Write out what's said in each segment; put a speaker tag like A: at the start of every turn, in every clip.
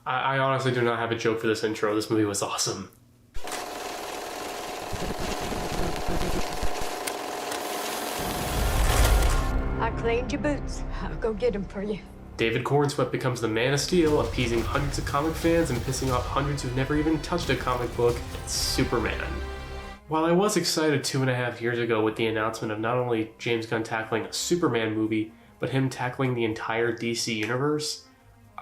A: I honestly do not have a joke for this intro. This movie was awesome.
B: I cleaned your boots. I'll go get them for you.
A: David Cornsweet becomes the Man of Steel, appeasing hundreds of comic fans and pissing off hundreds who've never even touched a comic book. It's Superman. While I was excited 2.5 years ago with the announcement of not only James Gunn tackling a Superman movie, but him tackling the entire DC universe,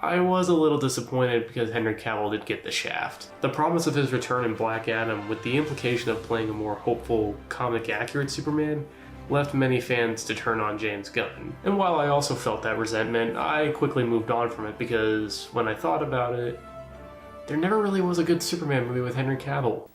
A: I was a little disappointed because Henry Cavill did get the shaft. The promise of his return in Black Adam, with the implication of playing a more hopeful, comic-accurate Superman, left many fans to turn on James Gunn. And while I also felt that resentment, I quickly moved on from it because when I thought about it, there never really was a good Superman movie with Henry Cavill.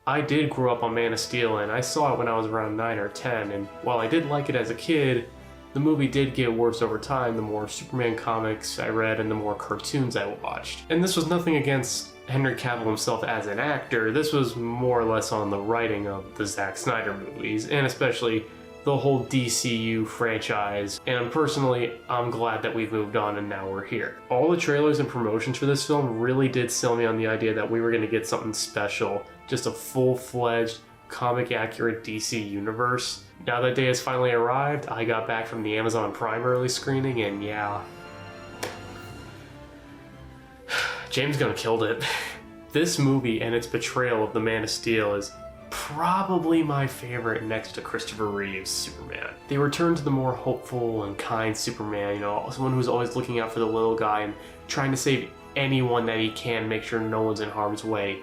A: I did grow up on Man of Steel, and I saw it when I was around 9 or 10, and while I did like it as a kid, the movie did get worse over time the more Superman comics I read and the more cartoons I watched. And this was nothing against Henry Cavill himself as an actor, this was more or less on the writing of the Zack Snyder movies, and especially the whole DCU franchise, and personally, I'm glad that we've moved on and now we're here. All the trailers and promotions for this film really did sell me on the idea that we were going to get something special, just a full-fledged, comic-accurate DC universe. Now that day has finally arrived, I got back from the Amazon Prime early screening, and yeah, James Gunn killed it. This movie and its portrayal of the Man of Steel is probably my favorite next to Christopher Reeve's Superman. They return to the more hopeful and kind Superman, you know, someone who's always looking out for the little guy and trying to save anyone that he can, make sure no one's in harm's way.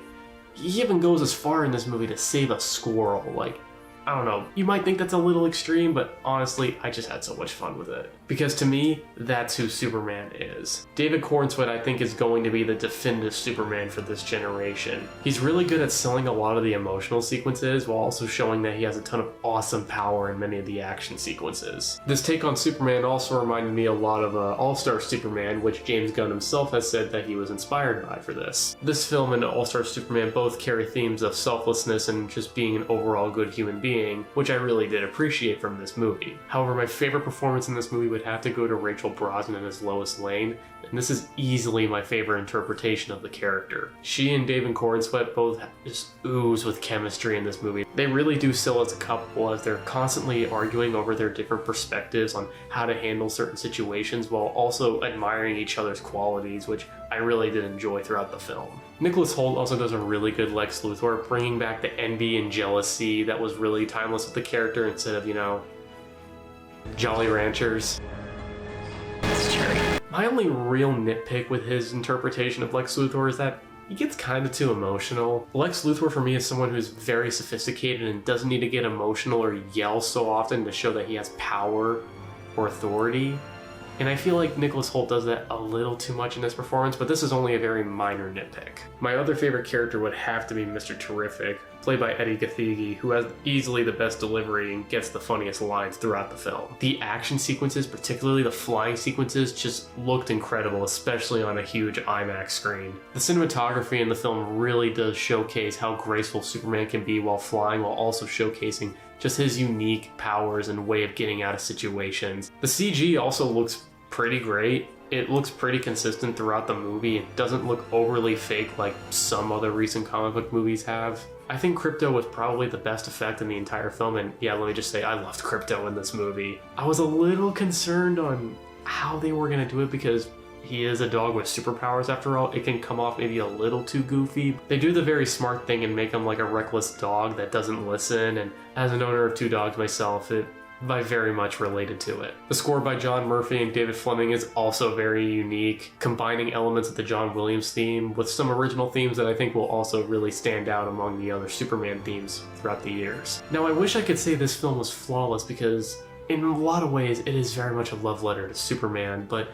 A: He even goes as far in this movie to save a squirrel. Like, I don't know, you might think that's a little extreme, but honestly, I just had so much fun with it. Because to me, that's who Superman is. David Cornsweet, I think, is going to be the definitive Superman for this generation. He's really good at selling a lot of the emotional sequences while also showing that he has a ton of awesome power in many of the action sequences. This take on Superman also reminded me a lot of All-Star Superman, which James Gunn himself has said that he was inspired by for this. This film and All-Star Superman both carry themes of selflessness and just being an overall good human being, which I really did appreciate from this movie. However, my favorite performance in this movie would have to go to Rachel Brosnahan as Lois Lane, and this is easily my favorite interpretation of the character. She and David Cornsweet both just ooze with chemistry in this movie. They really do sell as a couple, as they're constantly arguing over their different perspectives on how to handle certain situations while also admiring each other's qualities, which I really did enjoy throughout the film. Nicholas Hoult also does a really good Lex Luthor, bringing back the envy and jealousy that was really timeless with the character instead of, you know, Jolly Ranchers. My only real nitpick with his interpretation of Lex Luthor is that he gets kind of too emotional. Lex Luthor for me is someone who's very sophisticated and doesn't need to get emotional or yell so often to show that he has power or authority. And I feel like Nicholas Hoult does that a little too much in this performance, but this is only a very minor nitpick. My other favorite character would have to be Mr. Terrific, played by Eddie Gathegi, who has easily the best delivery and gets the funniest lines throughout the film. The action sequences, particularly the flying sequences, just looked incredible, especially on a huge IMAX screen. The cinematography in the film really does showcase how graceful Superman can be while flying, while also showcasing just his unique powers and way of getting out of situations. The CG also looks pretty great. It looks pretty consistent throughout the movie. It doesn't look overly fake like some other recent comic book movies have. I think Krypto was probably the best effect in the entire film, and yeah, let me just say I loved Krypto in this movie. I was a little concerned on how they were going to do it because he is a dog with superpowers after all. It can come off maybe a little too goofy. They do the very smart thing and make him like a reckless dog that doesn't listen, and as an owner of 2 dogs myself, I very much related to it. The score by John Murphy and David Fleming is also very unique, combining elements of the John Williams theme with some original themes that I think will also really stand out among the other Superman themes throughout the years. Now, I wish I could say this film was flawless because in a lot of ways it is very much a love letter to Superman, but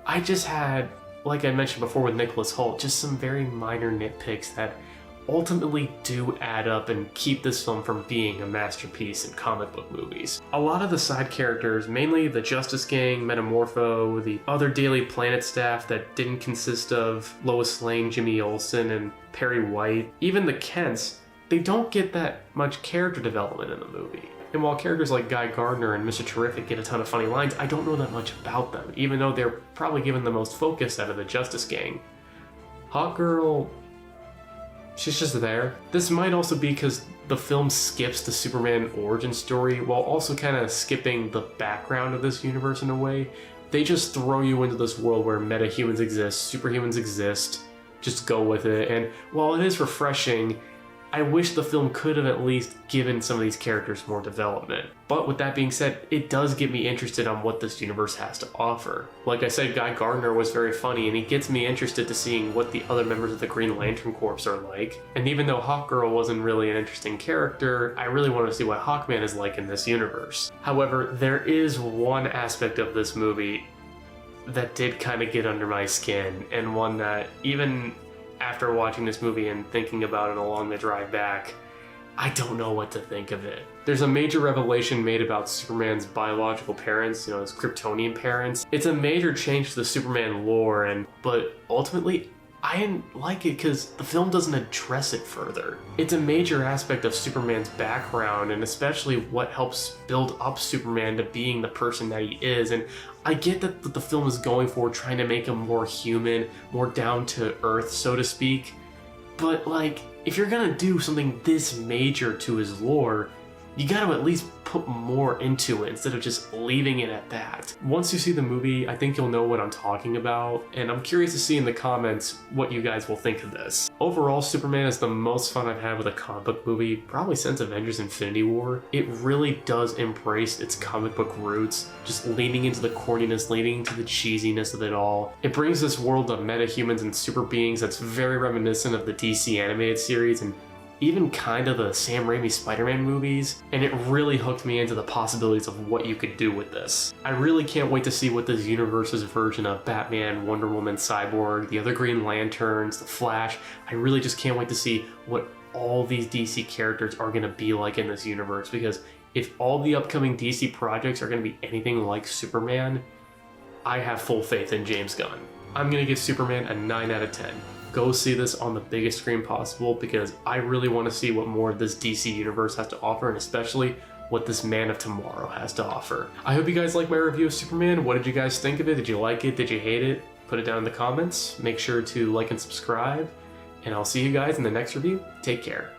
A: I just had, like I mentioned before with Nicholas Hoult, just some very minor nitpicks that ultimately do add up and keep this film from being a masterpiece in comic book movies. A lot of the side characters, mainly the Justice Gang, Metamorpho, the other Daily Planet staff that didn't consist of Lois Lane, Jimmy Olsen, and Perry White, even the Kents, they don't get that much character development in the movie. And while characters like Guy Gardner and Mr. Terrific get a ton of funny lines, I don't know that much about them, even though they're probably given the most focus out of the Justice Gang. Hawkgirl, she's just there. This might also be because the film skips the Superman origin story while also kind of skipping the background of this universe in a way. They just throw you into this world where metahumans exist, superhumans exist, just go with it. And while it is refreshing, I wish the film could have at least given some of these characters more development. But with that being said, it does get me interested on what this universe has to offer. Like I said, Guy Gardner was very funny, and he gets me interested to seeing what the other members of the Green Lantern Corps are like. And even though Hawkgirl wasn't really an interesting character, I really want to see what Hawkman is like in this universe. However, there is one aspect of this movie that did kind of get under my skin, and one that even after watching this movie and thinking about it along the drive back, I don't know what to think of it. There's a major revelation made about Superman's biological parents, his Kryptonian parents. It's a major change to the Superman lore, but ultimately, I didn't like it because the film doesn't address it further. It's a major aspect of Superman's background, and especially what helps build up Superman to being the person that he is. And I get that the film is going for trying to make him more human, more down to earth, so to speak. But if you're gonna do something this major to his lore, you gotta at least put more into it instead of just leaving it at that. Once you see the movie, I think you'll know what I'm talking about, and I'm curious to see in the comments what you guys will think of this. Overall, Superman is the most fun I've had with a comic book movie, probably since Avengers Infinity War. It really does embrace its comic book roots, just leaning into the corniness, leaning into the cheesiness of it all. It brings this world of metahumans and super beings that's very reminiscent of the DC animated series, and even kind of the Sam Raimi Spider-Man movies, and it really hooked me into the possibilities of what you could do with this. I really can't wait to see what this universe's version of Batman, Wonder Woman, Cyborg, the other Green Lanterns, the Flash, I really just can't wait to see what all these DC characters are going to be like in this universe, because if all the upcoming DC projects are going to be anything like Superman, I have full faith in James Gunn. I'm going to give Superman a 9 out of 10. Go see this on the biggest screen possible, because I really want to see what more this DC universe has to offer, and especially what this Man of Tomorrow has to offer. I hope you guys like my review of Superman. What did you guys think of it? Did you like it? Did you hate it? Put it down in the comments. Make sure to like and subscribe, and I'll see you guys in the next review. Take care.